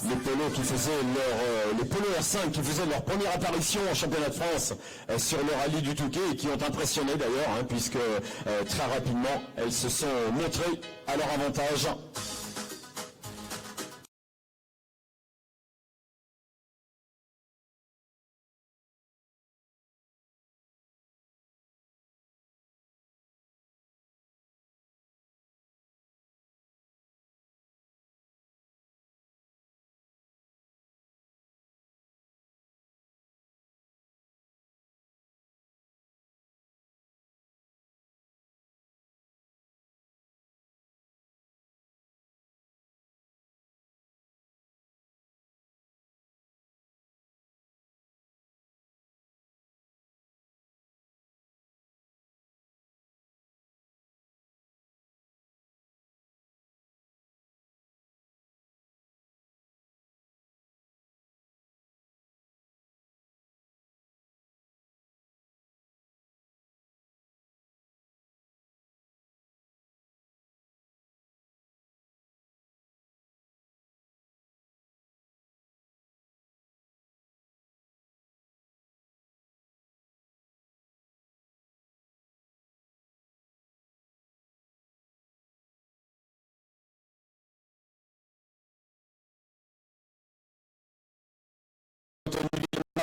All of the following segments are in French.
les polos qui faisaient les polos R5 qui faisaient leur première apparition en championnat de France sur le rallye du Touquet et qui ont impressionné d'ailleurs, hein, puisque très rapidement elles se sont montrées à leur avantage.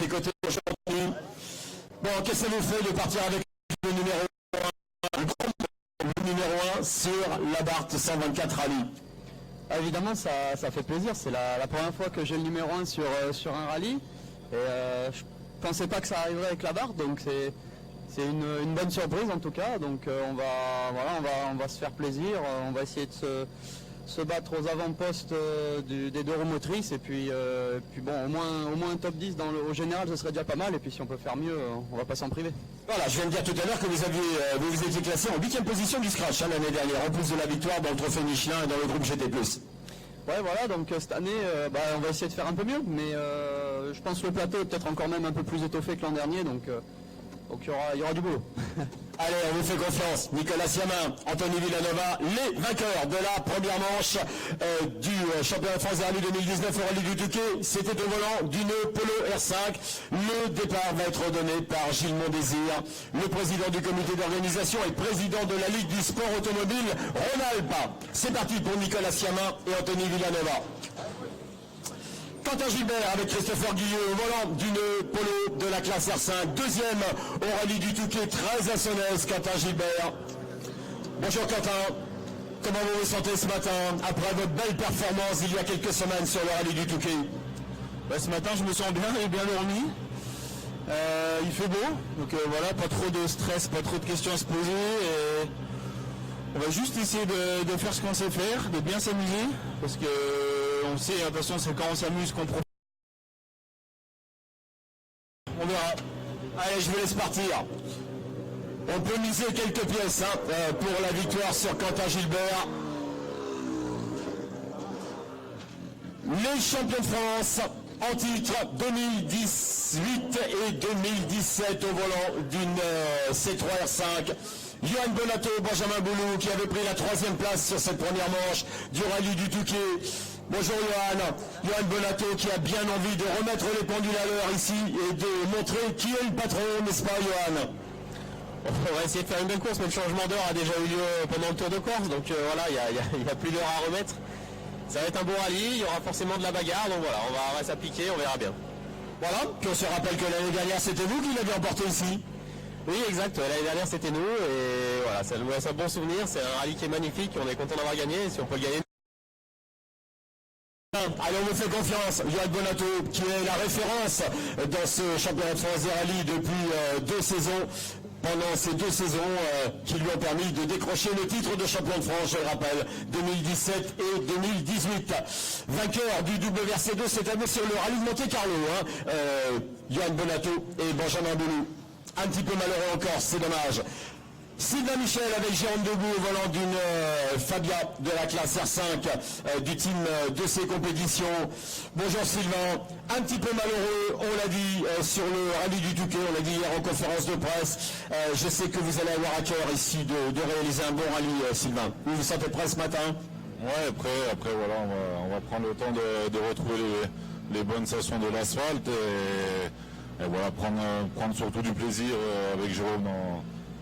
Des côtés aujourd'hui. Bon, qu'est-ce que ça vous fait de partir avec le numéro 1, le numéro 1 sur la Barthe 124 Rallye? Évidemment, ça fait plaisir. C'est la première fois que j'ai le numéro 1 sur un rallye. Et je pensais pas que ça arriverait avec la Barthe, donc c'est une bonne surprise en tout cas. Donc on va se faire plaisir. On va essayer de se battre aux avant-postes des deux roues motrices et puis bon, au moins un top 10 au général, ce serait déjà pas mal, et puis si on peut faire mieux, on va pas s'en priver. Voilà, je viens de dire tout à l'heure que vous étiez classé en 8e position du scratch l'année dernière, en plus de la victoire dans le trophée Michelin et dans le groupe GT+. Ouais, voilà, donc cette année, on va essayer de faire un peu mieux, mais je pense que le plateau est peut-être encore même un peu plus étoffé que l'an dernier, donc il y aura du boulot. Allez, on vous fait confiance. Nicolas Siamin, Anthony Villanova, les vainqueurs de la première manche du championnat de France de rallye 2019 au rallye du Touquet. C'était au volant d'une Polo R5. Le départ va être donné par Gilles Mondésir, le président du comité d'organisation et président de la Ligue du sport automobile Rhône-Alpes. C'est parti pour Nicolas Siamin et Anthony Villanova. Quentin Gilbert avec Christopher Guilleux au volant d'une Polo de la classe R5, deuxième au rallye du Touquet, très à son aise, Quentin Gilbert. Bonjour Quentin, comment vous vous sentez ce matin après votre belle performance il y a quelques semaines sur le rallye du Touquet? Ce matin je me sens bien et bien dormi. Il fait beau, donc voilà, pas trop de stress, pas trop de questions à se poser. Et on va juste essayer de faire ce qu'on sait faire, de bien s'amuser, parce que on sait, attention, c'est quand on s'amuse qu'on profite. On verra. Allez, je vous laisse partir. On peut miser quelques pièces pour la victoire sur Quentin Gilbert. Les champions de France en titre 2018 et 2017 au volant d'une C3 R5. Johan Bonato, Benjamin Boulou qui avait pris la 3e place sur cette première manche du rallye du Touquet. Bonjour Johan Bonato qui a bien envie de remettre les pendules à l'heure ici et de montrer qui est le patron, n'est-ce pas Johan? On va essayer de faire une belle course, mais le changement d'heure a déjà eu lieu pendant le Tour de Corse, donc voilà, il n'y a plus d'heure à remettre. Ça va être un bon rallye, il y aura forcément de la bagarre, donc voilà, on va s'appliquer, on verra bien. Voilà, puis on se rappelle que l'année dernière c'était vous qui l'aviez emporté ici. Oui, exact, l'année dernière c'était nous, et voilà, c'est un bon souvenir, c'est un rallye qui est magnifique, on est content d'avoir gagné, et si on peut le gagner. Allez, on vous fait confiance, Johan Bonato, qui est la référence dans ce championnat de France des rallyes depuis 2 saisons. Pendant ces 2 saisons qui lui ont permis de décrocher le titre de champion de France, je le rappelle, 2017 et 2018. Vainqueur du WRC2 cette année sur le rallye de Monte-Carlo, Johan Bonato et Benjamin Boulou. Un petit peu malheureux encore, c'est dommage. Sylvain Michel avec Jérôme Debout au volant d'une Fabia de la classe R5 du team de ces compétitions. Bonjour Sylvain, un petit peu malheureux, on l'a dit sur le rallye du Touquet, on l'a dit hier en conférence de presse. Je sais que vous allez avoir à cœur ici de réaliser un bon rallye Sylvain. Vous vous sentez prêt ce matin? Ouais, après voilà, on va prendre le temps de retrouver les bonnes stations de l'asphalte et voilà, prendre surtout du plaisir avec Jérôme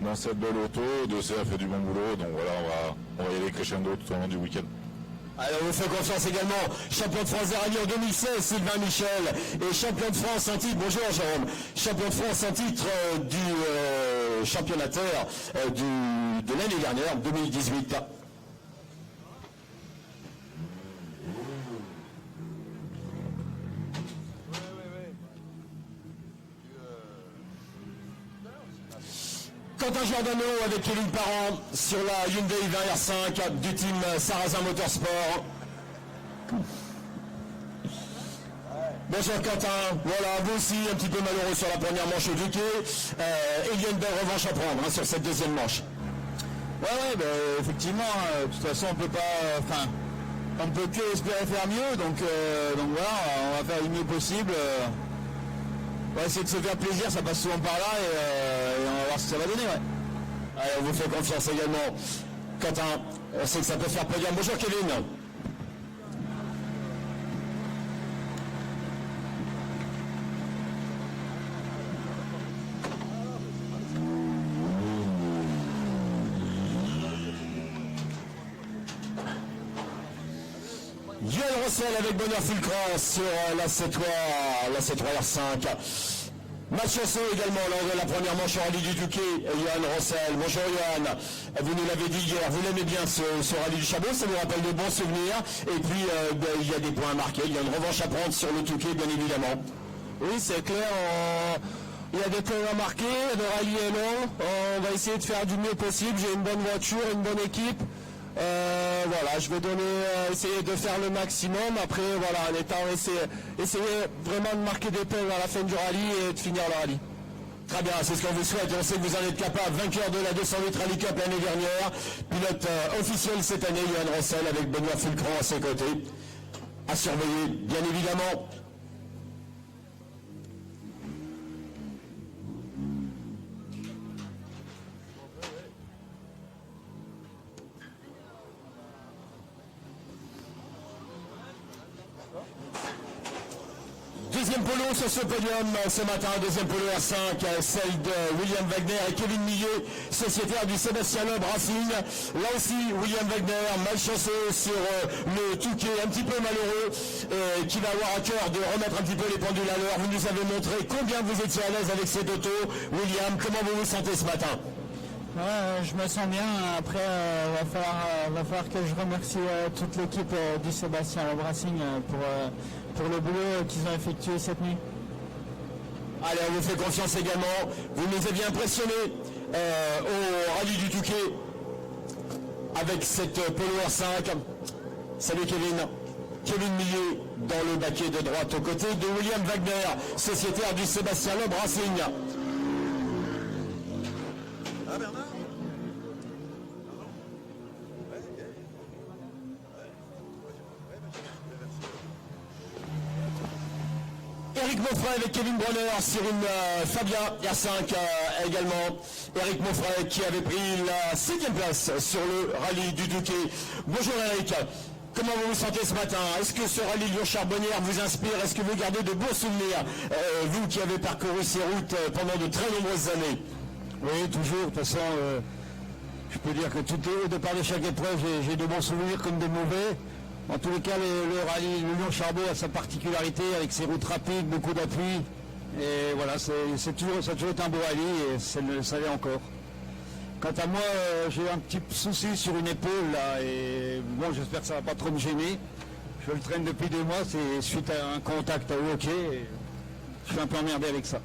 dans cette belle auto. Dossé a fait du bon boulot, donc voilà, on va y aller crescendo tout au long du week-end. Alors on vous fait confiance également, champion de France des rallyes en 2016, Sylvain Michel, et champion de France en titre, bonjour Jérôme, champion de France en titre du championnat terre de l'année dernière, 2018. Quentin Giordano avec Kevin Parent sur la Hyundai 20 R5 du team Sarrazin Motorsport. Bonjour Quentin, voilà, vous aussi un petit peu malheureux sur la première manche au Duquet. Et il y a une belle revanche à prendre sur cette deuxième manche. Ouais, effectivement, de toute façon on peut pas, on ne peut que espérer faire mieux, donc voilà, on va faire le mieux possible. On va essayer de se faire plaisir, ça passe souvent par là et on va voir ce que ça va donner. Ouais. Allez, on vous fait confiance également. Quentin, on sait que ça peut faire podium. Bonjour Kevin. Yoann Rossel avec bonheur Fulcran sur la C3 R5. Mathieu également lors de la première manche en rallye du Touquet, Yoann Rossel. Bonjour Yoann, vous nous l'avez dit hier, vous l'aimez bien ce rallye du Chabot, ça vous rappelle de bons souvenirs. Et puis il y a des points à marquer, il y a une revanche à prendre sur le Touquet bien évidemment. Oui, c'est clair, il y a des points à marquer, le rallye est long, on va essayer de faire du mieux possible, j'ai une bonne voiture, une bonne équipe. Voilà, je vais essayer de faire le maximum. Après, voilà, en étant essayer vraiment de marquer des points à la fin du rallye et de finir le rallye. Très bien, c'est ce qu'on vous souhaite. On sait que vous en êtes capable. Vainqueur de la 208 Rally Cup l'année dernière. Pilote officiel cette année, Yoann Rossel avec Benoît Fulcran à ses côtés. À surveiller, bien évidemment. Deuxième polo sur ce podium ce matin, deuxième polo R5, celle de William Wagner et Kevin Millet, sociétaire du Sébastien Loeb Racing. Là aussi, William Wagner, malchanceux sur le Touquet, un petit peu malheureux, qui va avoir à cœur de remettre un petit peu les pendules à l'heure. Vous nous avez montré combien vous étiez à l'aise avec cette auto. William, comment vous vous sentez ce matin? Ouais, je me sens bien. Après, va falloir que je remercie toute l'équipe du Sébastien Loeb Racing pour le boulot qu'ils ont effectué cette nuit. Allez, on vous fait confiance également. Vous nous aviez impressionnés au rallye du Touquet avec cette Polo R5. Salut Kevin. Kevin Millet dans le baquet de droite aux côtés de William Wagner, sociétaire du Sébastien Loeb Racing. Ah Bernard ? Eric Monfray avec Kevin Bronner sur une Fabia R5 également. Eric Monfray qui avait pris la 7e place sur le rallye du Touquet. Bonjour Eric, comment vous vous sentez ce matin? Est-ce que ce rallye Lyon-Charbonnières vous inspire? Est-ce que vous gardez de beaux souvenirs, vous qui avez parcouru ces routes pendant de très nombreuses années? Oui, toujours. De toute façon, je peux dire que au départ de chaque épreuve, j'ai de bons souvenirs comme de mauvais. En tous les cas, le rallye, le Lyon-Charbot a sa particularité avec ses routes rapides, beaucoup d'appui. Et voilà, ça a toujours été un beau rallye et ça l'est encore. Quant à moi, j'ai un petit souci sur une épaule là, et bon, j'espère que ça ne va pas trop me gêner. Je le traîne depuis 2 mois, c'est suite à un contact au hockey. Et je suis un peu emmerdé avec ça.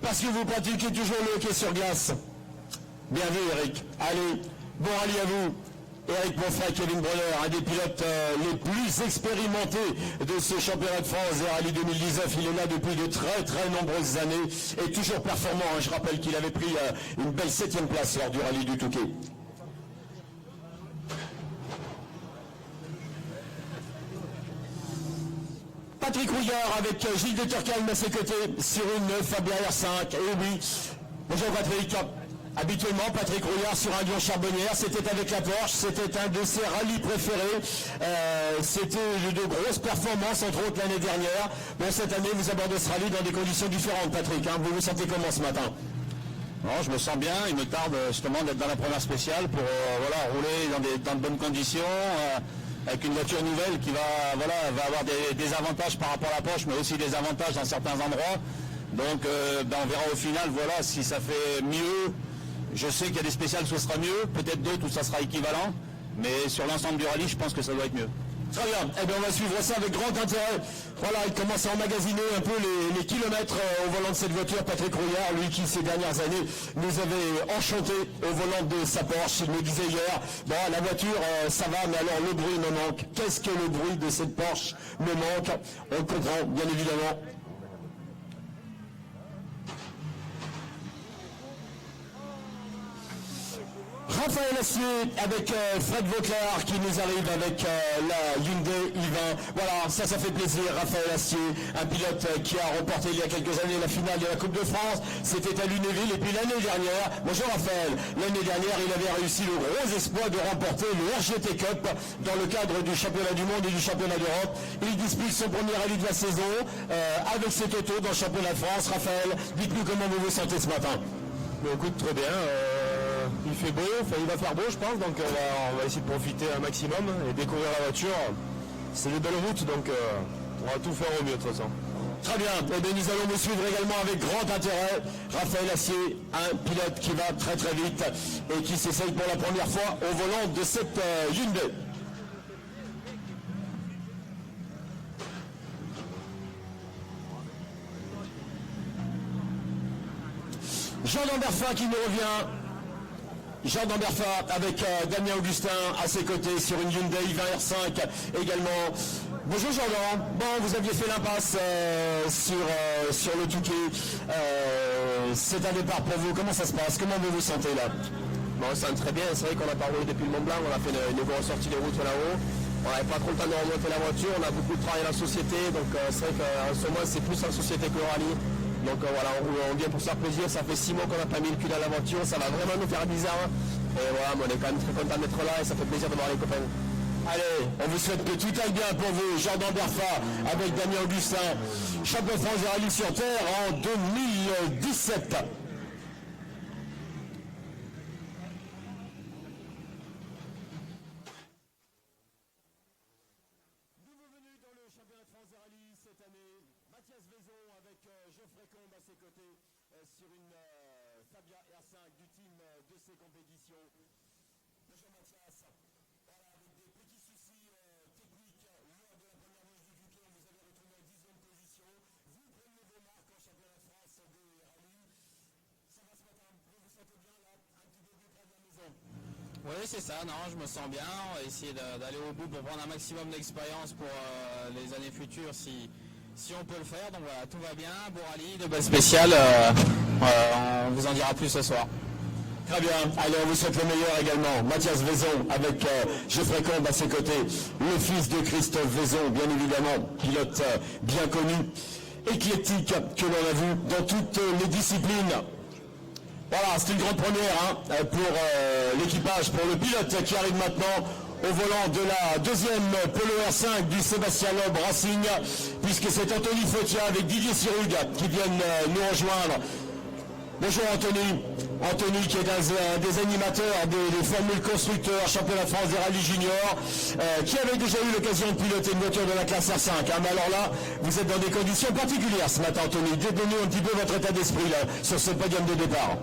Parce que vous pratiquez toujours le hockey sur glace. Bien vu Eric. Allez, bon rallye à vous. Eric Monfray, Kevin Bronner, un des pilotes les plus expérimentés de ce championnat de France des rallyes 2019. Il est là depuis de très très nombreuses années et toujours performant. Je rappelle qu'il avait pris une belle 7e place lors du rallye du Touquet. Patrick Rouillard avec Gilles de Turckheim à ses côtés sur une Fabia R5. Et oui, bonjour Patrick. Habituellement, Patrick Rouillard sur un Lyon-Charbonnière, c'était avec la Porsche, c'était un de ses rallyes préférés. C'était de grosses performances, entre autres l'année dernière. Bon, cette année, vous abordez ce rallye dans des conditions différentes, Patrick. Hein. Vous vous sentez comment ce matin? Non, je me sens bien. Il me tarde justement d'être dans la première spéciale pour rouler dans de bonnes conditions, avec une voiture nouvelle qui va avoir des avantages par rapport à la Porsche, mais aussi des avantages dans certains endroits. Donc, on verra au final, si ça fait mieux. Je sais qu'il y a des spéciales où ce sera mieux, peut-être d'autres où ça sera équivalent, mais sur l'ensemble du rallye, je pense que ça doit être mieux. Très bien, eh bien on va suivre ça avec grand intérêt. Voilà, il commence à emmagasiner un peu les kilomètres au volant de cette voiture, Patrick Rouillard, lui qui ces dernières années nous avait enchanté au volant de sa Porsche. Il me disait hier, bon la voiture ça va, mais alors le bruit me manque. Qu'est-ce que le bruit de cette Porsche me manque? On le comprend, bien évidemment. Raphaël Assier avec Fred Vauclair qui nous arrive avec la Hyundai i20. Voilà, ça fait plaisir. Raphaël Assier, un pilote qui a remporté il y a quelques années la finale de la Coupe de France. C'était à Lunéville. Et puis l'année dernière, bonjour Raphaël, l'année dernière il avait réussi le gros exploit de remporter le RGT Cup dans le cadre du championnat du monde et du championnat d'Europe. Il dispute son premier rallye de la saison avec ses autos dans le championnat de France. Raphaël, dites-nous comment vous vous sentez ce matin. Écoute, très bien. Il fait beau, il va faire beau je pense, donc on va essayer de profiter un maximum et découvrir la voiture. C'est des belles routes, donc on va tout faire au mieux de toute façon. Très bien, et bien nous allons vous suivre également avec grand intérêt. Raphaël Assier, un pilote qui va très très vite et qui s'essaye pour la première fois au volant de cette Hyundai. Jean Damberfa qui nous revient. Jean Damberfa avec Damien Augustin à ses côtés sur une Hyundai i20 R5 également. Bonjour Jean-Dan. Bon, vous aviez fait l'impasse sur le Touquet. C'est un départ pour vous. Comment ça se passe? Comment vous vous sentez là? Bon, on se sent très bien. C'est vrai qu'on n'a pas roulé depuis le Mont Blanc. On a fait une grosse sortie des routes là-haut. On n'avait pas trop le temps de remonter la voiture. On a beaucoup de travail à la société. Donc c'est vrai qu'en ce moment, c'est plus en société que le rallye. Donc voilà, on vient pour se faire plaisir. Ça fait 6 mois qu'on n'a pas mis le cul dans la voiture. Ça va vraiment nous faire bizarre. Et voilà, mais on est quand même très content d'être là et ça fait plaisir de voir les copains. Allez, on vous souhaite que tout aille bien pour vous. Jean Damberfa avec Damien Augustin, champion de France de rallye sur terre en 2017. Sur une Fabia R5 du team de ces compétitions. Bonjour Mathias. Voilà, avec des petits soucis techniques lors de la première manche du Touquet, vous avez retrouvé en 10e position. Vous prenez vos marques en championnat de France des rallyes. Ça va ce matin, vous vous sentez bien là, un petit peu plus près de la maison? Oui, c'est ça, non, je me sens bien. On va essayer d'aller au bout pour prendre un maximum d'expérience pour les années futures si on peut le faire. Donc voilà, tout va bien, beau rallye, de belles spéciales. On vous en dira plus ce soir. Très bien, allez, on vous souhaite le meilleur également. Mathias Vaison avec Geoffrey Combe à ses côtés, le fils de Christophe Vaison, bien évidemment, pilote bien connu, éclectique, que l'on a vu dans toutes les disciplines. Voilà, c'est une grande première pour l'équipage, pour le pilote qui arrive maintenant au volant de la deuxième Polo R5 du Sébastien Loeb Racing, puisque c'est Anthony Fautia avec Didier Sirug qui viennent nous rejoindre. Bonjour Anthony. Anthony qui est un des animateurs des formules constructeurs, championnat de France des rallyes juniors, qui avait déjà eu l'occasion de piloter une voiture de la classe R5. Mais alors là, vous êtes dans des conditions particulières ce matin Anthony. Dites-nous un petit peu votre état d'esprit là, sur ce podium de départ.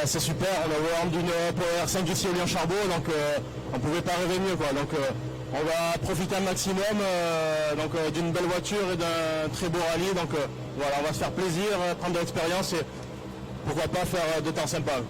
C'est super, on a le volant d'une Power R5 ici au Lyon-Charbot, donc on ne pouvait pas rêver mieux quoi. Donc on va profiter un maximum d'une belle voiture et d'un très beau rallye. Donc voilà, on va se faire plaisir, prendre de l'expérience et pourquoi pas faire de temps sympas.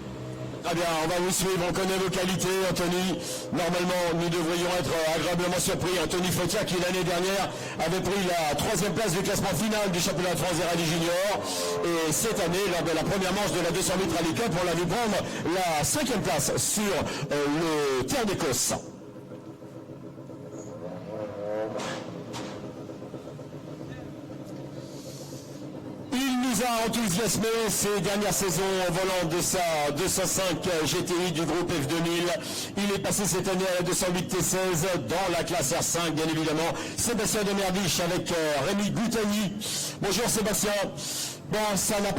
Très bien, on va vous suivre, on connaît vos qualités, Anthony. Normalement, nous devrions être agréablement surpris. Anthony Fautia, qui l'année dernière avait pris la 3e place du classement final du championnat de France des rallyes juniors. Et cette année, lors de la première manche de la 200 mètres Rallye Cup, on l'a vu prendre la 5e place sur le Terre d'Écosse. Il nous a enthousiasmé ces dernières saisons au volant de sa 205 GTI du groupe F2000. Il est passé cette année à la 208 T16 dans la classe R5, bien évidemment. Sébastien Demerdiche avec Rémi Goutani. Bonjour Sébastien. Bon, ça n'a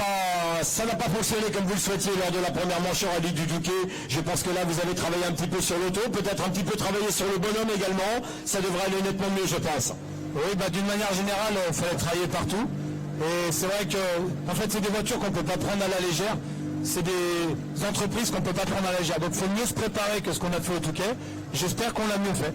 pas fonctionné comme vous le souhaitiez lors de la première manche en rallye du Touquet. Je pense que là, vous avez travaillé un petit peu sur l'auto, peut-être un petit peu travaillé sur le bonhomme également. Ça devrait aller nettement mieux, je pense. Oui, d'une manière générale, il fallait travailler partout. Et c'est vrai que, en fait, c'est des voitures qu'on ne peut pas prendre à la légère. C'est des entreprises qu'on ne peut pas prendre à la légère. Donc il faut mieux se préparer que ce qu'on a fait au Touquet. J'espère qu'on l'a mieux fait.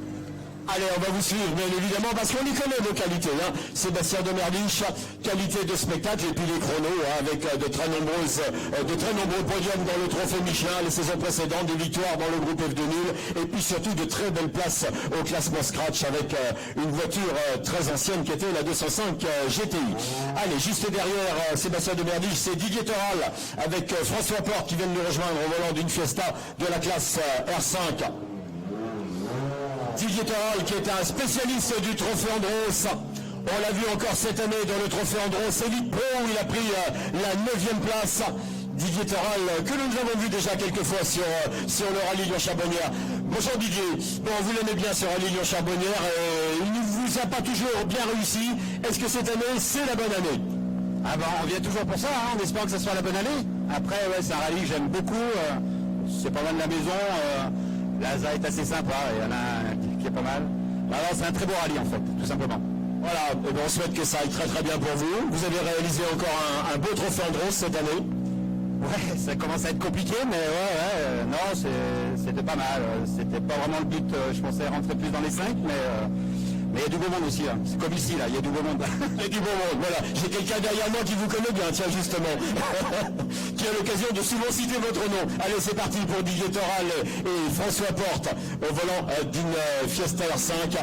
Allez, on va vous suivre, bien évidemment, parce qu'on y connaît nos qualités. Hein. Sébastien Demerdiche, qualité de spectacle, et puis les chronos, avec de très nombreux podiums dans le trophée Michelin, les saisons précédentes, des victoires dans le groupe F2000, et puis surtout de très belles places au classement Scratch, avec une voiture très ancienne qui était la 205 GTI. Allez, juste derrière Sébastien Demerdiche, c'est Didier Toral, avec François Porte, qui vient de nous rejoindre au volant d'une Fiesta de la classe R5. Didier Toral, qui est un spécialiste du trophée Andros. On l'a vu encore cette année dans le trophée Andros Elite Pro où il a pris la 9e place. Didier Toral, que nous avons vu déjà quelques fois sur le rallye Lyon-Charbonnière. Bonjour Didier. Bon, vous l'aimez bien ce rallye Lyon-Charbonnière et il ne vous a pas toujours bien réussi. Est-ce que cette année, c'est la bonne année? Ah ben, on vient toujours pour ça, hein, en espérant que ça soit la bonne année. Après, ouais, c'est un rallye que j'aime beaucoup. C'est pas mal de la maison. L'Aza est assez sympa, il y en a un qui est pas mal. Alors c'est un très beau rallye en fait, tout simplement. Voilà, et bien on souhaite que ça aille très très bien pour vous. Vous avez réalisé encore un beau trophée Andros cette année. Ouais, ça commence à être compliqué, mais non, c'était pas mal. C'était pas vraiment le but, je pensais rentrer plus dans les 5, mais il y a du beau monde aussi, hein. C'est comme ici, là, il y a du beau monde. Il y a du beau monde, voilà. J'ai quelqu'un derrière moi qui vous connaît bien, tiens, justement. qui a l'occasion de souvent citer votre nom. Allez, c'est parti pour Didier Toral et François Porte au volant d'une Fiesta R5.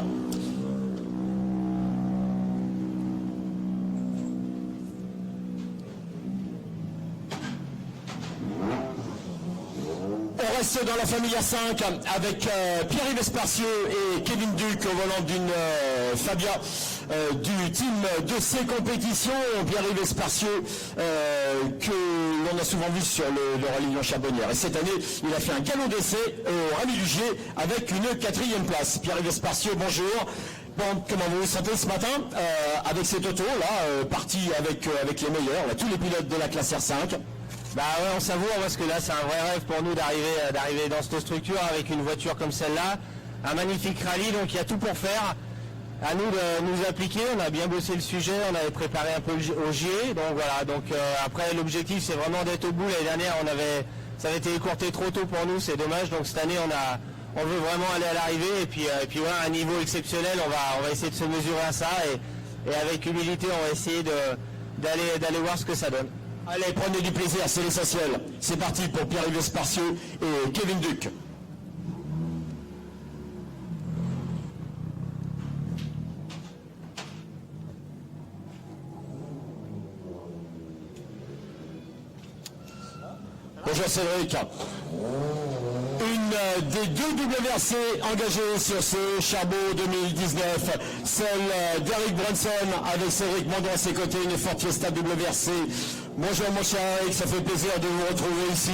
On reste dans la famille R5 avec Pierre-Yves Esparcieux et Kevin Duc au volant d'une Fabia du team de ces compétitions. Pierre-Yves Esparcieux que l'on a souvent vu sur le rallye Lyon-Charbonnière. Et cette année, il a fait un galop d'essai au rallye du Gier avec une 4e place. Pierre-Yves Esparcieux, bonjour. Bon, comment vous vous sentez ce matin avec cette auto là, parti avec les meilleurs, là, tous les pilotes de la classe R5? Bah ouais, on savoure parce que là c'est un vrai rêve pour nous d'arriver dans cette structure avec une voiture comme celle-là, un magnifique rallye, donc il y a tout pour faire. À nous de nous appliquer, on a bien bossé le sujet, on avait préparé un peu au GIE, donc voilà. Donc après l'objectif c'est vraiment d'être au bout. L'année dernière ça avait été écourté trop tôt pour nous, c'est dommage. Donc cette année on veut vraiment aller à l'arrivée et puis voilà, un niveau exceptionnel. On va essayer de se mesurer à ça et avec humilité on va essayer d'aller voir ce que ça donne. Allez, prenez du plaisir, c'est l'essentiel. C'est parti pour Pierre-Yves Esparcieux et Kevin Duc. Bonjour Cédric. Une des deux WRC engagées sur ce Charbot 2019, celle d'Eric Brunson avec Cédric Mondon à ses côtés, une Ford Fiesta WRC. Bonjour mon cher Eric, ça fait plaisir de vous retrouver ici.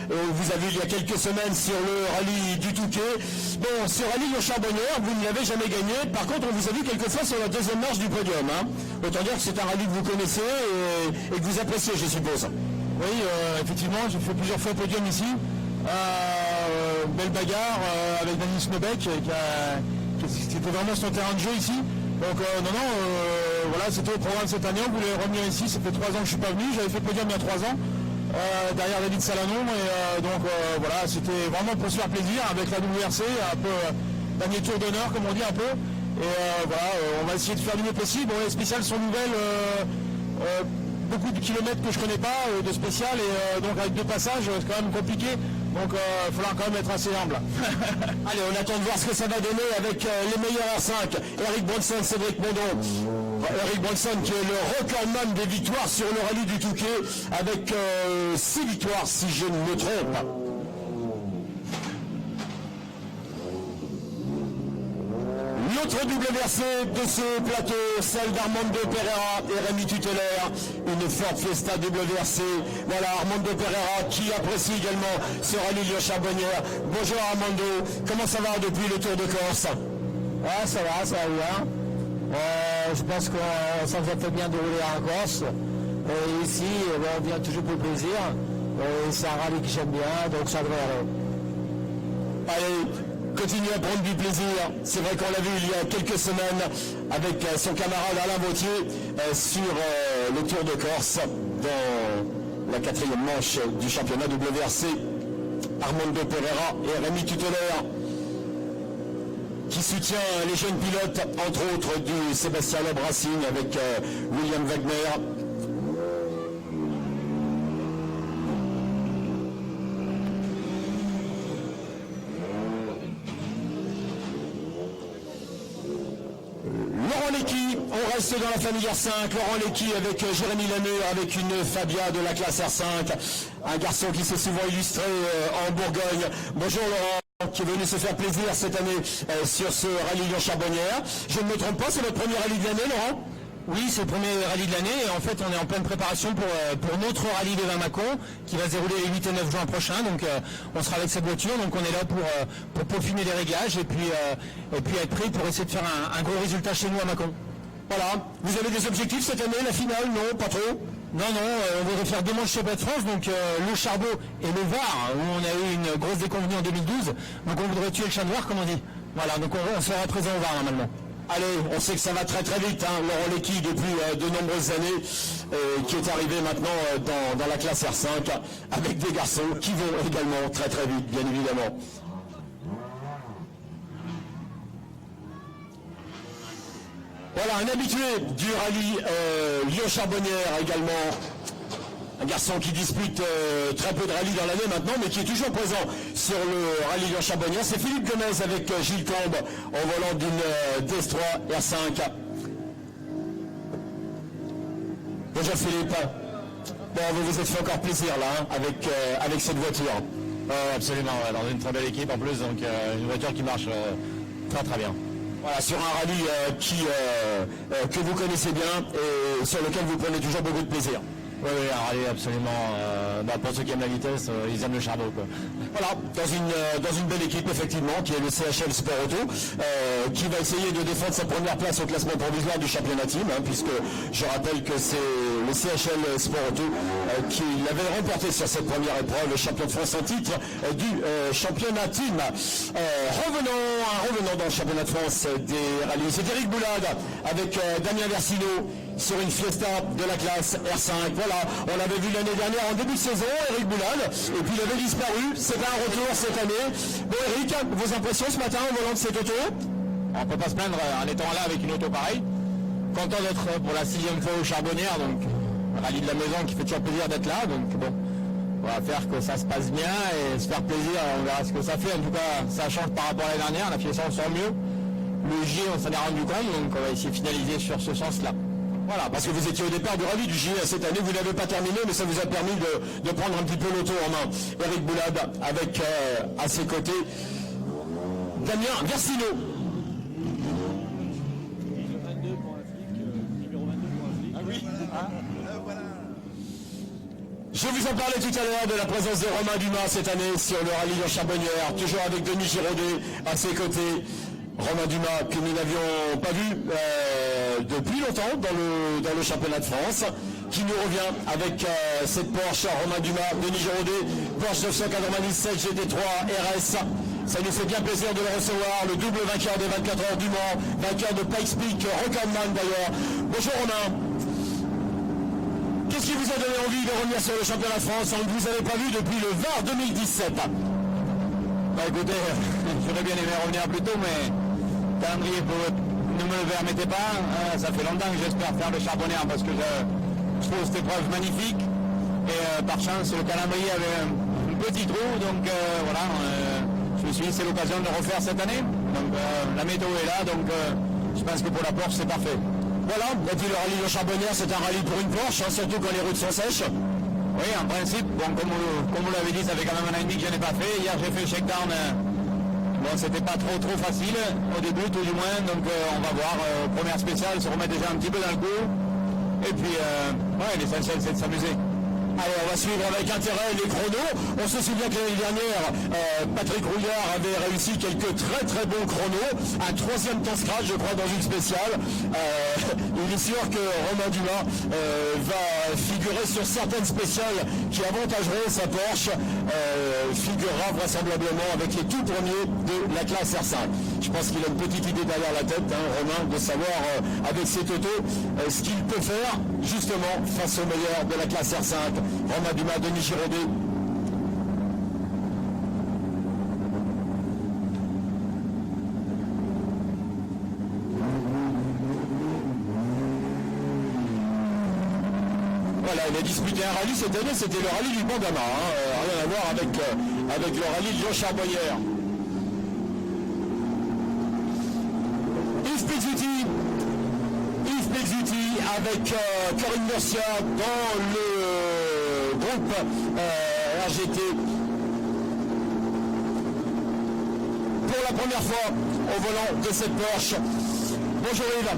Vous avez vu il y a quelques semaines sur le rallye du Touquet. Bon, ce rallye Lyon-Charbonnière, vous ne l'avez jamais gagné. Par contre, on vous a vu quelquefois sur la 2e marche du podium. Hein. Autant dire que c'est un rallye que vous connaissez et que vous appréciez, je suppose. Oui, effectivement, j'ai fait plusieurs fois podium ici. Belle bagarre avec Denis Snobeck qui était vraiment son terrain de jeu ici. Donc voilà, c'était au programme cette année, on voulait revenir ici, ça fait 3 ans que je ne suis pas venu, j'avais fait podium il y a 3 ans, derrière David Salanon, et donc voilà, c'était vraiment pour se faire plaisir avec la WRC, un peu dernier tour d'honneur comme on dit un peu, et voilà, on va essayer de faire du mieux possible. Bon, les spéciales sont nouvelles, beaucoup de kilomètres que je connais pas, de spécial, et donc avec 2 passages, c'est quand même compliqué. Donc il va falloir quand même être assez humble. Allez, on attend de voir ce que ça va donner avec les meilleurs R5. Eric Brunson, Cédric Mondon. Eric Brunson qui est le recordman des victoires sur le rallye du Touquet avec 6 victoires si je ne me trompe. L'autre WRC de ce plateau, celle d'Armando Pereira et Rémi Tuteler, une Ford Fiesta WRC. Voilà, Armando Pereira qui apprécie également ce rallye Lyon-Charbonnières. Bonjour Armando, comment ça va depuis le Tour de Corse? Ouais, ça va bien. Je pense que ça nous a fait bien de rouler en Corse. Et ici, on vient toujours pour le plaisir. C'est un rallye que j'aime bien, donc ça devrait aller. Allez, continuez à prendre du plaisir. C'est vrai qu'on l'a vu il y a quelques semaines avec son camarade Alain Vautier sur le Tour de Corse dans la 4e manche du championnat WRC. Armando Pereira et Rémi Tuteler qui soutient les jeunes pilotes, entre autres du Sébastien Loeb Racing avec William Wagner. Laurent Lecky, on reste dans la famille R5, Laurent Lecky avec Jérémy Lamure, avec une Fabia de la classe R5, un garçon qui s'est souvent illustré en Bourgogne. Bonjour Laurent, qui est venu se faire plaisir cette année sur ce rallye Lyon-Charbonnières. Je ne me trompe pas, c'est votre premier rallye de l'année, Laurent? Oui, c'est le premier rallye de l'année et en fait on est en pleine préparation pour notre rallye de Vin-Macon qui va se dérouler les 8 et 9 juin prochains. Donc on sera avec cette voiture, donc on est là pour peaufiner les réglages et puis être prêt pour essayer de faire un gros résultat chez nous à Mâcon. Voilà, vous avez des objectifs cette année, la finale? Non, pas trop? Non, on voudrait faire 2 manches championnat de France, donc le Charbot et le Var, où on a eu une grosse déconvenue en 2012, donc on voudrait tuer le chat noir comme on dit. Voilà, donc on sera présent au Var normalement. Allez, on sait que ça va très très vite, hein. Laurent Lecky depuis de nombreuses années, qui est arrivé maintenant dans la classe R5, avec des garçons qui vont également très très vite, bien évidemment. Voilà, un habitué du rallye Lyon-Charbonnières également. Un garçon qui dispute très peu de rallye dans l'année maintenant, mais qui est toujours présent sur le rallye Lyon-Charbonnières. C'est Philippe Gomez avec Gilles Combe au volant d'une DS3 R5. Bonjour Philippe. Bon, vous vous êtes fait encore plaisir là, hein, avec cette voiture. Absolument, ouais, dans une très belle équipe en plus, donc une voiture qui marche très très bien. Voilà, sur un rallye que vous connaissez bien et sur lequel vous prenez toujours beaucoup de plaisir. Oui, un rallye absolument, pour ceux qui aiment la vitesse, ils aiment le charbon, quoi. Voilà, dans une belle équipe effectivement, qui est le CHL Sport Auto, qui va essayer de défendre sa première place au classement provisoire du championnat team, hein, puisque je rappelle que c'est le CHL Sport Auto qui l'avait remporté sur cette première épreuve, le champion de France en titre du championnat team. Revenons dans le championnat de France des rallyes. C'est Eric Boulade avec Damien Versino sur une Fiesta de la classe R5. Voilà, on l'avait vu l'année dernière en début de saison, Eric Boulade, et puis il avait disparu. C'est un retour cette année. Bon Eric, vos impressions ce matin au volant de cette auto? On ne peut pas se plaindre en étant là avec une auto pareille. Content d'être pour la 6e fois aux Charbonnières, donc un rallye de la maison qui fait toujours plaisir d'être là. Donc bon, on va faire que ça se passe bien et se faire plaisir, on verra ce que ça fait. En tout cas, ça change par rapport à l'année dernière, la Fiesta on sort mieux. Le J, on s'en est rendu compte, donc on va essayer de finaliser sur ce sens-là. Voilà, parce que vous étiez au départ du rallye du JE cette année, vous n'avez pas terminé, mais ça vous a permis de prendre un petit peu l'auto en main. Eric Boulade avec à ses côtés Damien Versino. Je vous en parlais tout à l'heure de la présence de Romain Dumas cette année sur le rallye Lyon-Charbonnières, toujours avec Denis Giraudet à ses côtés. Romain Dumas que nous n'avions pas vu depuis longtemps dans le championnat de France, qui nous revient avec cette Porsche Romain Dumas, Denis Giraudet, Porsche 997 GT3 RS. Ça nous fait bien plaisir de le recevoir, le double vainqueur des 24 heures du Mans, vainqueur de Pikes Peak, Recordman d'ailleurs. Bonjour Romain. Qu'est-ce qui vous a donné envie de revenir sur le championnat de France? On ne vous avait pas vu depuis le Var 2017. Bah écoutez, j'aurais bien aimé revenir plus tôt, mais le calendrier ne me le permettait pas. Ça fait longtemps que j'espère faire le Charbonnières parce que je trouve cette épreuve magnifique. Et par chance, le calendrier avait un petit trou, donc voilà, je me suis dit c'est l'occasion de le refaire cette année. Donc la météo est là, donc je pense que pour la Porsche c'est parfait. Voilà, et puis le rallye de Charbonnières, c'est un rallye pour une Porsche, hein, surtout quand les routes sont sèches. Oui, en principe, bon, comme vous l'avez dit, ça fait quand même un an et demi que je n'ai pas fait. Hier, j'ai fait le shakedown Bon, c'était pas trop facile au début, tout du moins, donc on va voir. Première spéciale, se remet déjà un petit peu dans le coup. Et puis, ouais, l'essentiel c'est de s'amuser. Allez, on va suivre avec intérêt les chronos. On se souvient que l'année dernière, Patrick Rouillard avait réussi quelques très bons chronos. Un 3e temps scratch, je crois, dans une spéciale. Il est sûr que Romain Dumas va figurer sur certaines spéciales qui avantageraient sa Porsche. Figurera vraisemblablement avec les tout premiers de la classe R5. Je pense qu'il a une petite idée derrière la tête, hein, Romain, de savoir avec ses autos ce qu'il peut faire justement face aux meilleurs de la classe R5. Romain Dumas, Denis Giraudet. Voilà, il a disputé un rallye cette année, c'était le rallye du Bandama, hein, rien à voir avec le rallye de Lyon Charbonnière. Yves Pezzuti avec Corinne Murcia dans le groupe RGT. Pour la première fois au volant de cette Porsche. Bonjour Yves.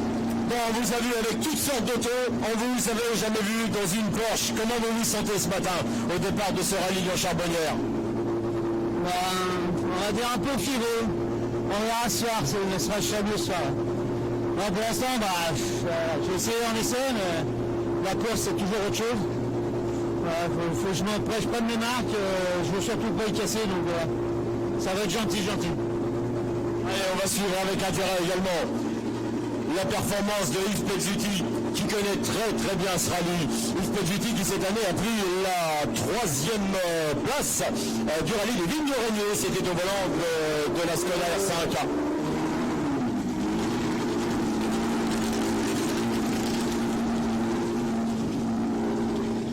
Bon, on vous a vu avec toutes sortes d'autos, on vous avait jamais vu dans une Porsche. Comment vous vous sentez ce matin au départ de ce rallye Lyon Charbonnière? On va dire un peu filé. On verra ce soir, ce sera chablis ce soir. Bon, pour l'instant, j'ai essayé en essai, mais la course c'est toujours autre chose. Faut que je m'empêche pas de mes marques, je veux surtout pas y casser, donc ça va être gentil. Allez, on va suivre avec intérêt également la performance de Yves Pezzuti, qui connaît très bien ce rallye. Yves Pezzuti qui cette année a pris la 3e place du rallye des Vignes-Régnier. C'était au volant de la Skoda R5.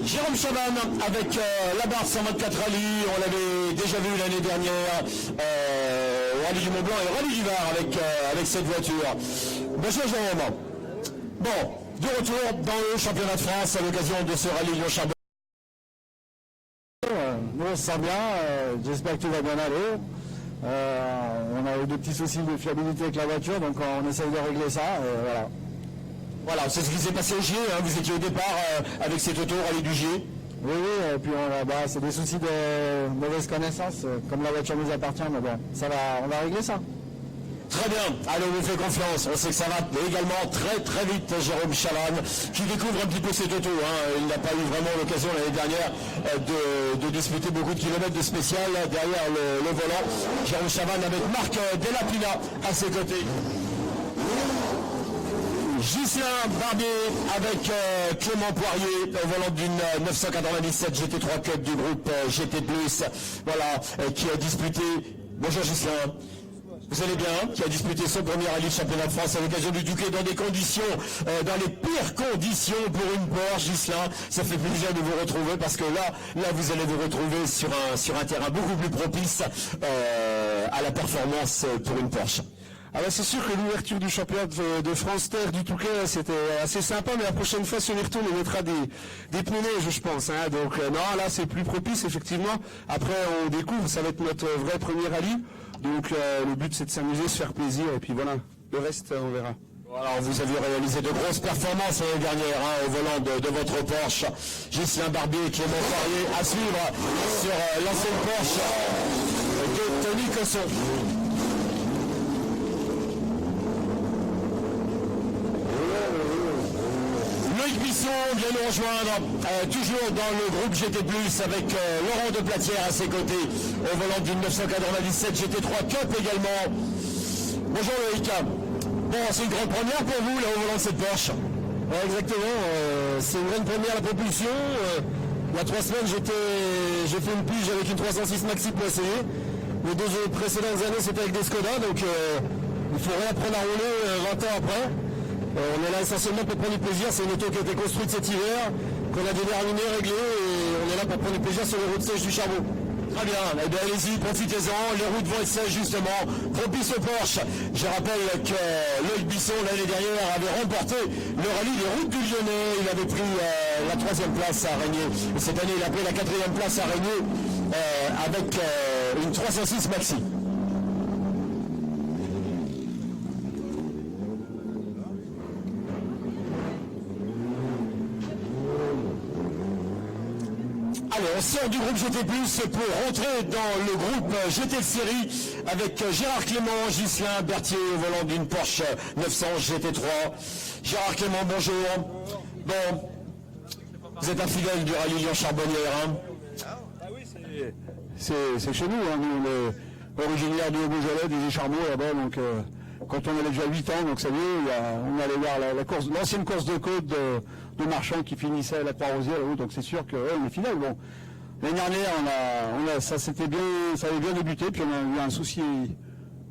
Jérôme Chavanne avec la barre 124 rallye, on l'avait déjà vu l'année dernière au rallye du Mont-Blanc et au rallye du Var avec cette voiture. Bonjour Jérôme. Bon, de retour dans le championnat de France à l'occasion de ce rallye Lyon-Charbonnière. Nous on se sent bien, j'espère que tout va bien aller. On a eu des petits soucis de fiabilité avec la voiture, donc on essaye de régler ça, voilà. Voilà, c'est ce qui s'est passé au GIE, hein. Vous étiez au départ avec cette auto rallye du GIE. Oui, et puis c'est des soucis de mauvaise connaissance, comme la voiture nous appartient, mais bon, on va régler ça. Très bien, allez, on vous fait confiance, on sait que ça va également très vite. Jérôme Chavanne qui découvre un petit peu cette auto, hein. Il n'a pas eu vraiment l'occasion l'année dernière de disputer beaucoup de kilomètres de spécial derrière le volant. Jérôme Chavanne avec Marc Delapina à ses côtés. Ghislain Barbier avec Clément Poirier au volant d'une 997 GT3 Cup du groupe GT+. Voilà, qui a disputé. Bonjour Ghislain. Vous allez bien? Qui a disputé son premier rallye de championnat de France à l'occasion du Touquet dans des conditions, dans les pires conditions pour une Porsche. Ghislain, ça fait plaisir de vous retrouver parce que là vous allez vous retrouver sur un terrain beaucoup plus propice à la performance pour une Porsche. Ah bah c'est sûr que l'ouverture du championnat de France Terre du Touquet, c'était assez sympa, mais la prochaine fois, si on y retourne, on mettra des pneus neige, je pense. Hein. Donc non, là c'est plus propice, effectivement. Après, on découvre, ça va être notre vrai premier rallye. Donc le but, c'est de s'amuser, se faire plaisir, et puis voilà, le reste, on verra. Alors vous aviez réalisé de grosses performances l'année dernière au volant de votre Porsche. Ghislain Barbier et Clément Poirier à suivre sur l'ancienne Porsche de Tony Cosson. Loïc Bisson vient nous rejoindre, toujours dans le groupe GT+, avec Laurent de Platière à ses côtés, au volant d'une 997 GT3 Cup également. Bonjour Loïc. Bon, c'est une grande première pour vous, là, au volant de cette Porsche. Ouais, exactement, c'est une grande première la propulsion. Il y a 3 semaines, j'ai fait une pige avec une 306 Maxi pour essayer. Les 2 précédentes années, c'était avec des Skoda, donc il faut réapprendre à rouler 20 ans après. On est là essentiellement pour prendre du plaisir, c'est une auto qui a été construite cet hiver, qu'on a déterminé, réglé, et on est là pour prendre du plaisir sur les routes sèches du Charbon. Très bien, eh bien allez-y, profitez-en, les routes vont être sèches justement, propice au Porsche. Je rappelle que Loïc Bisson l'année dernière avait remporté le rallye des routes du Lyonnais, il avait pris la 3e place à Régnier, et cette année il a pris la 4e place à Régnier avec une 306 Maxi. Allez, on sort du groupe GT+, pour rentrer dans le groupe GT de série avec Gérard Clément, Ghislain Berthier au volant d'une Porsche 900 GT3. Gérard Clément, bonjour. Bon, vous êtes un fidèle du rallye Lyon-Charbonnière, hein? C'est chez nous, hein. Nous, on est originaire du Haut-Beaujolais, des Écharmeaux là-bas, donc quand on avait déjà 8 ans, donc ça y est, on allait voir l'ancienne course de côte de Marchand qui finissait à la Croix-Rosière là-haut, donc c'est sûr qu'on est fidèle. Bon, l'année dernière, ça avait bien débuté, puis on a eu un souci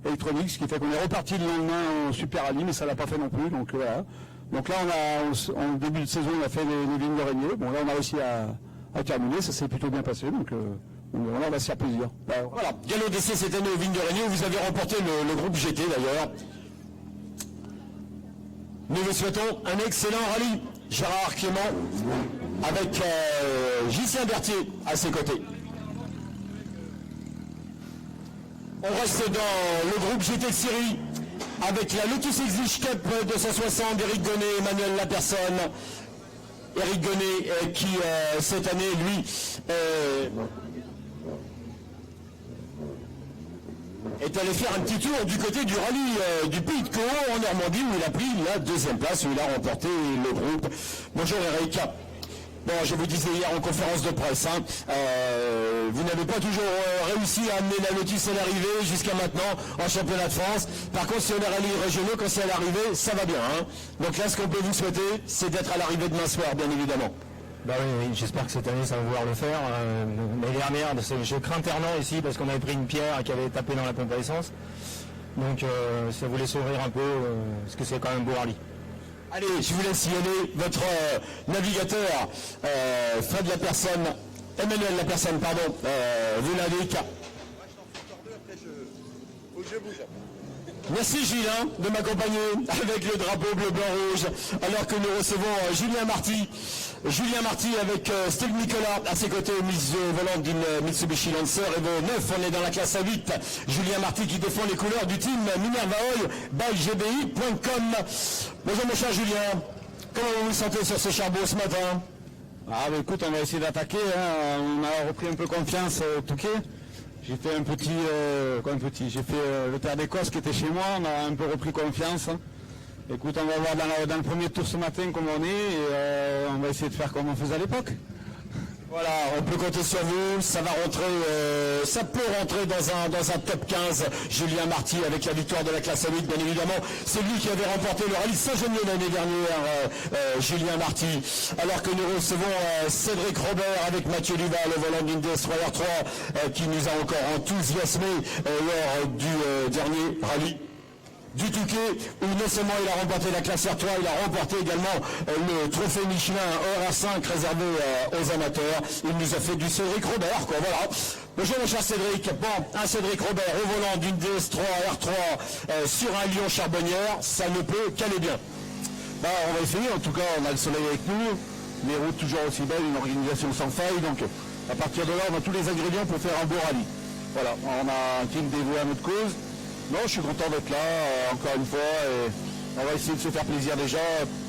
électronique, ce qui fait qu'on est reparti le lendemain au Super Rallye, mais ça l'a pas fait non plus, donc voilà. Donc là, en début de saison, on a fait les vignes d'Origné. Bon, là, on a réussi à terminer, ça s'est plutôt bien passé, donc voilà, on va se faire plaisir. Voilà, galop d'essai cette année aux Vignes de Régnier, vous avez remporté le groupe GT d'ailleurs. Nous vous souhaitons un excellent rallye. Gérard Clément avec Ghislain Berthier à ses côtés. On reste dans le groupe GT de série avec la Lotus Exige Cup 260 d'Éric Gonnet, Emmanuel Lapersonne. Éric Gonnet qui cette année lui est allé faire un petit tour du côté du rallye du Pays de Caux en Normandie où il a pris la 2e place, où il a remporté le groupe. Bonjour Eric. Bon, je vous disais hier en conférence de presse, hein, vous n'avez pas toujours réussi à amener la Lotus à l'arrivée jusqu'à maintenant en championnat de France. Par contre, sur les rallyes régionaux, quand c'est à l'arrivée, ça va bien. Hein. Donc là, ce qu'on peut vous souhaiter, c'est d'être à l'arrivée demain soir, bien évidemment. Bah oui, j'espère que cette année ça va vouloir le faire. L'année dernière, je crains Ternant ici parce qu'on avait pris une pierre qui avait tapé dans la pompe à essence. Donc ça voulait s'ouvrir un peu, parce que c'est quand même beau rallye. Allez, je vous laisse y aller. Votre navigateur, Fred Lapersonne, Emmanuel Lapersonne, pardon, vous l'indique. Merci Gilles de m'accompagner avec le drapeau bleu-blanc-rouge, alors que nous recevons Julien Marty. Julien Marty avec Steve Nicolas à ses côtés, mise au volant d'une Mitsubishi Lancer Evo 9. On est dans la classe A8. Julien Marty qui défend les couleurs du team Minerva Oil by GBI.com. Bonjour mon cher Julien. Comment vous vous sentez sur ce charbon ce matin? Ah bah écoute, on va essayer d'attaquer, hein. On a repris un peu confiance au Touquet. J'ai fait j'ai fait le Terre d'Écosse qui était chez moi, on a un peu repris confiance. Écoute, on va voir dans le premier tour ce matin comment on est et on va essayer de faire comme on faisait à l'époque. Voilà, on peut compter sur vous, ça va rentrer, ça peut rentrer dans un top 15. Julien Marty avec la victoire de la classe A8, bien évidemment. C'est lui qui avait remporté le rallye Saint-Geniez l'année dernière, Julien Marty. Alors que nous recevons Cédric Robert avec Mathieu Duval au volant d'une Destroyer 3 qui nous a encore enthousiasmé lors du dernier rallye du Touquet, où non seulement il a remporté la classe R3, il a remporté également le trophée Michelin hors R5 réservé aux amateurs. Il nous a fait du Cédric Robert, quoi, voilà. Bonjour mon cher Cédric. Bon, un Cédric Robert au volant d'une DS3 R3 sur un Lyon Charbonnière, ça ne peut qu'aller bien. Bah, on va essayer, en tout cas on a le soleil avec nous, les routes toujours aussi belles, une organisation sans faille, donc à partir de là on a tous les ingrédients pour faire un beau rallye. Voilà, on a un team dévoué à notre cause. Non, je suis content d'être là, encore une fois, et on va essayer de se faire plaisir déjà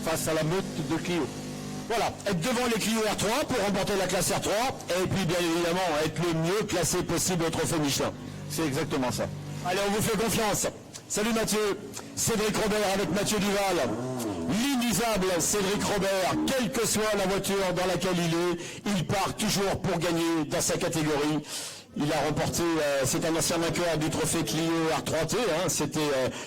face à la meute de Clio. Voilà, être devant les Clio R3 pour remporter la classe R3, et puis bien évidemment être le mieux classé possible au trophée Michelin. C'est exactement ça. Allez, on vous fait confiance. Salut Mathieu, Cédric Robert avec Mathieu Duval. L'inusable Cédric Robert, quelle que soit la voiture dans laquelle il part toujours pour gagner dans sa catégorie. Il a remporté, c'est un ancien vainqueur du trophée Clio R3T, hein, c'était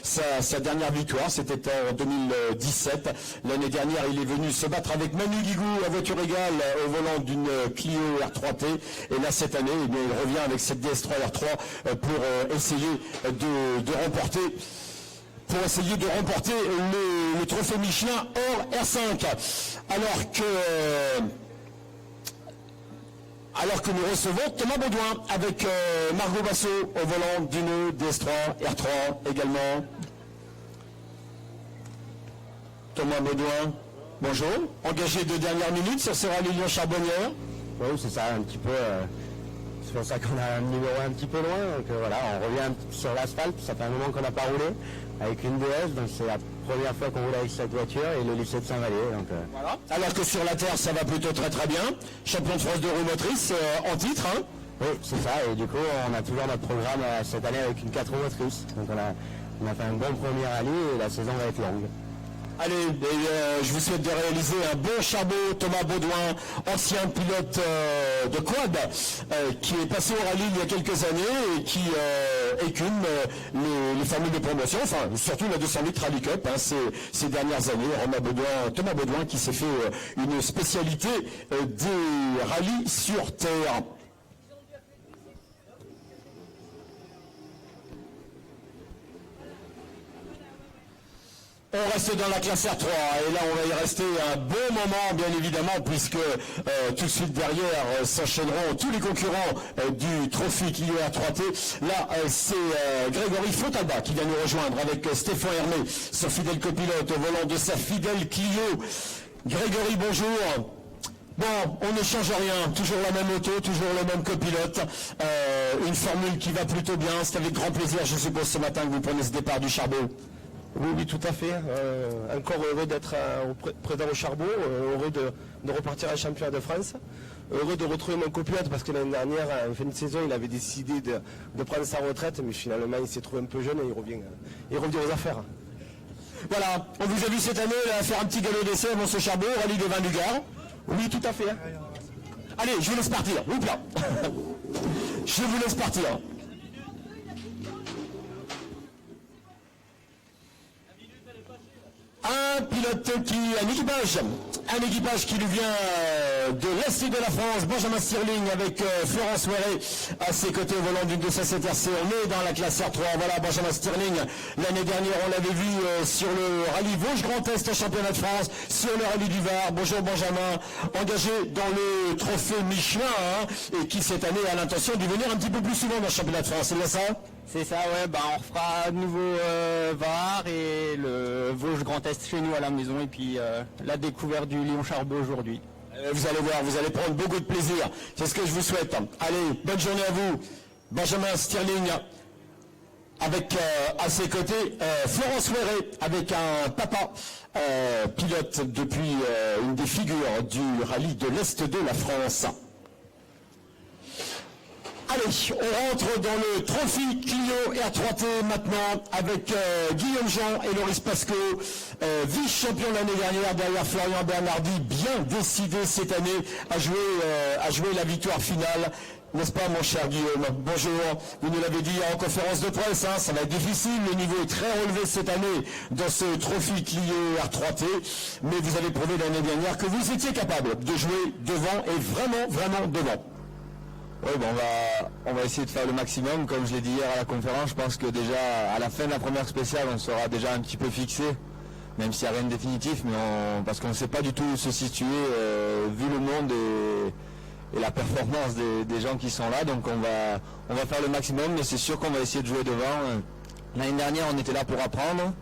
sa dernière victoire, c'était en 2017. L'année dernière, il est venu se battre avec Manu Guigou à voiture égale au volant d'une Clio R3T. Et là, cette année, eh bien, il revient avec cette DS3 R3 pour essayer de remporter le trophée Michelin hors R5. Alors que nous recevons Thomas Baudouin avec Margot Bassot au volant d'une DS3 R3 également. Thomas Baudouin, bonjour. Engagé de dernière minute sur ce rallye Lyon-Charbonnière. Oui, c'est ça, un petit peu. C'est pour ça qu'on a un numéro un petit peu loin. Donc voilà, on revient sur l'asphalte. Ça fait un moment qu'on n'a pas roulé avec une DS, donc c'est la première fois qu'on roule avec cette voiture et le lycée de Saint-Vallier. Donc, Voilà. Alors que sur la terre, ça va plutôt très très bien. Champion de France de roue motrice en titre. Hein. oui, c'est ça. Et du coup, on a toujours notre programme cette année avec une 4 roues motrices. Donc on a fait un bon premier rallye et la saison va être longue. Allez, je vous souhaite de réaliser un bon Charbot. Thomas Baudouin, ancien pilote de quad, qui est passé au rallye il y a quelques années et qui écume les formules de promotion, enfin surtout la 200 litres Rally Cup ces dernières années. Thomas Baudouin qui s'est fait une spécialité des rallyes sur terre. On reste dans la classe R3 et là on va y rester un bon moment bien évidemment puisque tout de suite derrière s'enchaîneront tous les concurrents du Trophy Clio R3T. Là c'est Grégory Fontalba qui vient nous rejoindre avec Stéphane Hermé, son fidèle copilote au volant de sa fidèle Clio. Grégory, bonjour. Bon, on ne change rien, toujours la même auto, toujours le même copilote, une formule qui va plutôt bien. C'est avec grand plaisir, je suppose, ce matin que vous prenez ce départ du Charbot. Oui, tout à fait. Encore heureux d'être présent au Charbot, heureux de repartir à championnat de France, heureux de retrouver mon copilote parce que l'année dernière, en fin de saison, il avait décidé de prendre sa retraite, mais finalement il s'est trouvé un peu jeune et il revient aux affaires. Voilà, on vous a vu cette année là, faire un petit galop d'essai avant ce Charbot, rallye des Vins du Gard. Oui, tout à fait. Allez, je vous laisse partir, oups là. Je vous laisse partir. Un équipage qui nous vient de l'Est de la France, Benjamin Stirling avec Florence Ouéré à ses côtés au volant d'une 207 RC. On est dans la classe R3, voilà Benjamin Stirling. L'année dernière, on l'avait vu sur le rallye Vosges Grand Est au championnat de France, sur le rallye du Var. Bonjour Benjamin, engagé dans le trophée Michelin et qui cette année a l'intention de venir un petit peu plus souvent dans le championnat de France, c'est bien ça ? C'est ça, ouais, on refera de nouveau Var et le Vosges Grand Est chez nous à la maison et puis la découverte du Lyon Charbot aujourd'hui. Vous allez voir, vous allez prendre beaucoup de plaisir. C'est ce que je vous souhaite. Allez, bonne journée à vous. Benjamin Stirling avec à ses côtés Florence Ouéré avec un papa pilote depuis une des figures du rallye de l'Est de la France. Allez, on rentre dans le Trophy Clio R3T maintenant avec Guillaume Jean et Loris Pasco, vice-champion l'année dernière derrière Florian Bernardi, bien décidé cette année à jouer la victoire finale. N'est-ce pas mon cher Guillaume? Bonjour, vous nous l'avez dit en conférence de presse, ça va être difficile, le niveau est très relevé cette année dans ce Trophy Clio R3T, mais vous avez prouvé l'année dernière que vous étiez capable de jouer devant et vraiment devant. Oui, on va essayer de faire le maximum. Comme je l'ai dit hier à la conférence, je pense que déjà à la fin de la première spéciale, on sera déjà un petit peu fixé, même s'il n'y a rien de définitif, mais parce qu'on ne sait pas du tout où se situer, vu le monde et la performance des gens qui sont là. Donc on va faire le maximum, mais c'est sûr qu'on va essayer de jouer devant. L'année dernière, on était là pour apprendre.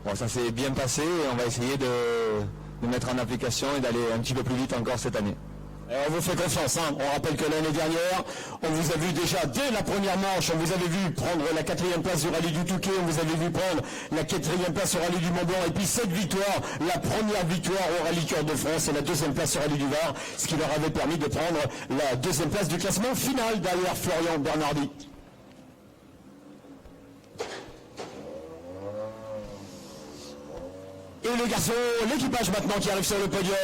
Bon, ça s'est bien passé et on va essayer de mettre en application et d'aller un petit peu plus vite encore cette année. On vous fait confiance, on rappelle que l'année dernière, on vous a vu déjà dès la première manche, on vous avait vu prendre la 4e place du rallye du Touquet, on vous avait vu prendre la 4e place au rallye du Mont Blanc, et puis cette victoire, la première victoire au rallye Cœur de France et la 2e place au rallye du Var, ce qui leur avait permis de prendre la 2e place du classement final derrière Florian Bernardi. Et le garçon, l'équipage maintenant qui arrive sur le podium,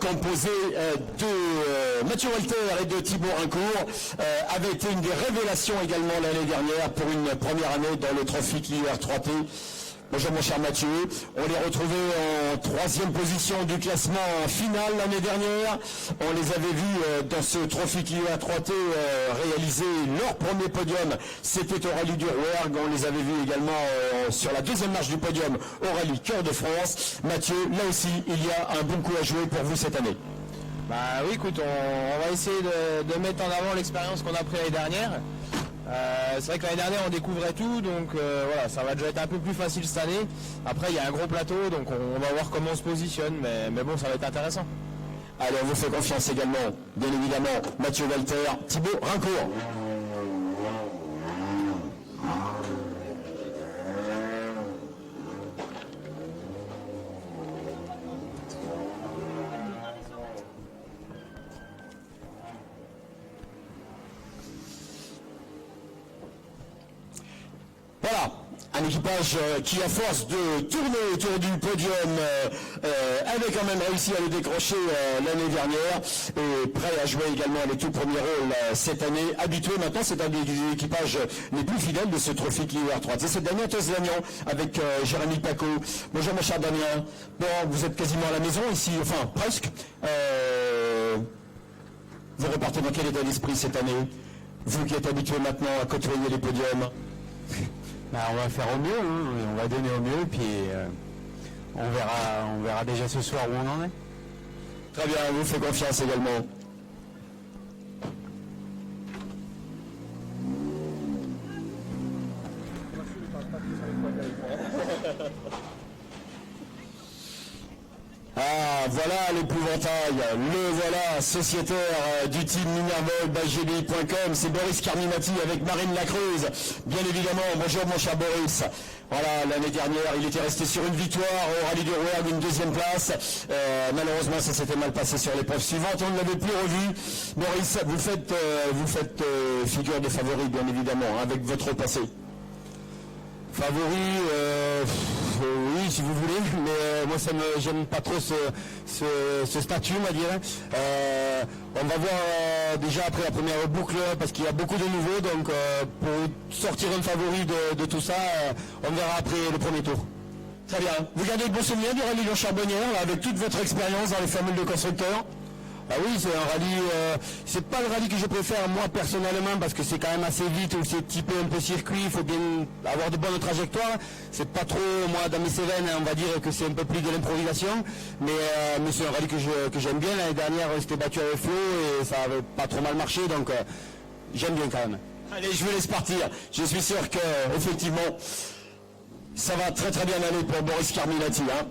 composé de Mathieu Walter et de Thibaut Rincourt, avait été une des révélations également l'année dernière pour une première année dans le Trophy Clio R3T. Bonjour mon cher Mathieu, on les retrouvait en 3e position du classement final l'année dernière. On les avait vus dans ce Trophy Clio R3T réaliser leur premier podium. C'était au rallye du Rouergue. On les avait vus également sur la 2e marche du podium au rallye Cœur de France. Mathieu, là aussi, il y a un bon coup à jouer pour vous cette année. Bah oui, écoute, on va essayer de mettre en avant l'expérience qu'on a pris l'année dernière. C'est vrai que l'année dernière on découvrait tout, donc voilà, ça va déjà être un peu plus facile cette année. Après il y a un gros plateau, donc on va voir comment on se positionne, mais bon, ça va être intéressant. Allez, on vous fait confiance également, bien évidemment, Mathieu Walter, Thibaut Rincourt. Voilà, un équipage qui, à force de tourner autour du podium, avait quand même réussi à le décrocher l'année dernière, et prêt à jouer également les tout premiers rôles cette année. Habitué maintenant, c'est un des équipages les plus fidèles de ce trophée Clio R3. C'est Damien Toslagnan avec Jérémy Paco. Bonjour mon cher Damien. Bon, vous êtes quasiment à la maison ici, enfin presque. Vous repartez dans quel état d'esprit cette année? Vous qui êtes habitué maintenant à côtoyer les podiums. On va faire au mieux, hein. On va donner au mieux, puis on verra déjà ce soir où on en est. Très bien, on vous fait confiance également. Ah, voilà l'épouvantail, le voilà, sociétaire du team Minervol-GBI.com, c'est Boris Carminati avec Marine Lacreuse, bien évidemment. Bonjour mon cher Boris. Voilà, l'année dernière, il était resté sur une victoire au Rallye du Rouergue, une deuxième place. Malheureusement, ça s'était mal passé sur l'épreuve suivante, on ne l'avait plus revu. Boris, vous faites figure de favori, bien évidemment, hein, avec votre passé. Favori, oui, si vous voulez, mais moi j'aime pas trop ce statut, on va dire. On va voir déjà après la première boucle, parce qu'il y a beaucoup de nouveaux, donc pour sortir un favori de tout ça, on verra après le premier tour. Très bien. Vous gardez le bon souvenir du rallye de Charbonnière, avec toute votre expérience dans les formules de constructeurs? Ah oui, c'est un rallye, c'est pas le rallye que je préfère moi personnellement, parce que c'est quand même assez vite, c'est typé un peu circuit, il faut bien avoir de bonnes trajectoires. C'est pas trop, moi dans mes Cévennes, on va dire que c'est un peu plus de l'improvisation, mais c'est un rallye que j'aime bien. L'année dernière, on s'était battu avec Flo et ça avait pas trop mal marché, donc j'aime bien quand même. Allez, je vous laisse partir. Je suis sûr que effectivement, ça va très très bien aller pour Boris Carminati, hein.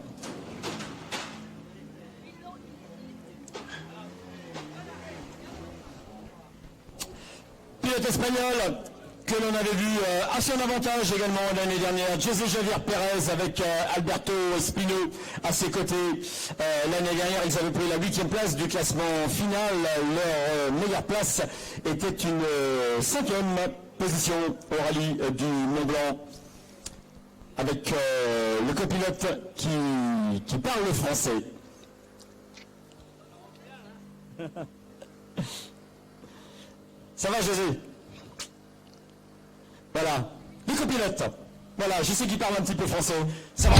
Pilote espagnol que l'on avait vu à son avantage également l'année dernière, José Javier Pérez avec Alberto Espino à ses côtés. L'année dernière, ils avaient pris la 8e place du classement final. Leur meilleure place était une 5e position au rallye du Mont-Blanc, avec le copilote qui parle le français. Ça va, José? Voilà, le copilote. Voilà, je sais qu'il parle un petit peu français. Ça va.